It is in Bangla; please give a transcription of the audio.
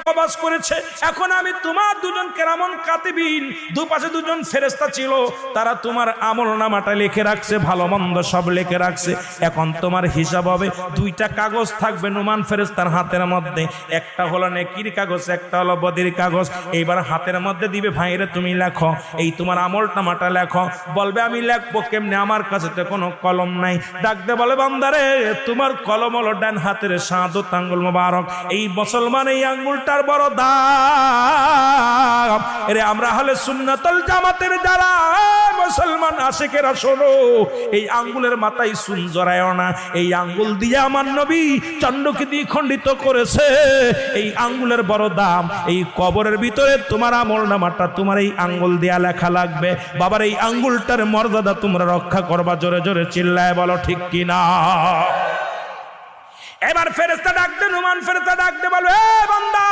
কবজ করেছে। এখন আমি তোমার দুজন কেরামন কাতিবিন, দুপাশে দুজন ফেরেশতা ছিল, তারা তোমার আমলনামাটা লিখে রাখছে, ভালো মন্দ সব লিখে রাখছে। এখন তোমার হিসাব হবে, দুইটা কাগজ থাকবে নুমান ফেরেশতার হাতের মধ্যে, একটা হলো নেকির কাগজ, একটা হলো বদির কাগজ। এইবার হাতের মধ্যে দিবে, ভাইরে তুমি লেখো, এই তোমার আমলনামাটা লেখো। বলবে আমি লিখবো কেমনে, আমার কাছে তো কোনো কলম নাই। ডাকতে বলে বান্দারে, তোমার কলম হলো ডান হাতের শাহাদাত আঙ্গুল মোবারক, এই মুসলমান এই আঙ্গুলটার বড় দাম। এরে আমরা হলে সুন্নাতুল জামাতের যারা মুসলমান আশিকেরা, শোনো, এই আঙ্গুলের মাথায় সুন জড়ায় না। এই আঙ্গুল দিয়ে আমার নবী চন্ডকে দিয়ে খণ্ডিত করেছে। এই আঙ্গুলের বড় দাম। এই কবরের ভিতরে তোমার আমলনামাটা তোমার এই আঙ্গুল দিয়া লেখা লাগবে। বাবার এই আঙ্গুলটার মর্যাদা তোমরা রক্ষা করবা। জোরে জোরে চিল্লায় বলো ঠিক কিনা। এবার ফেরেশতা ডাকতে, নুমান ফেরেশতা ডাকতে বলবে, এ বান্দা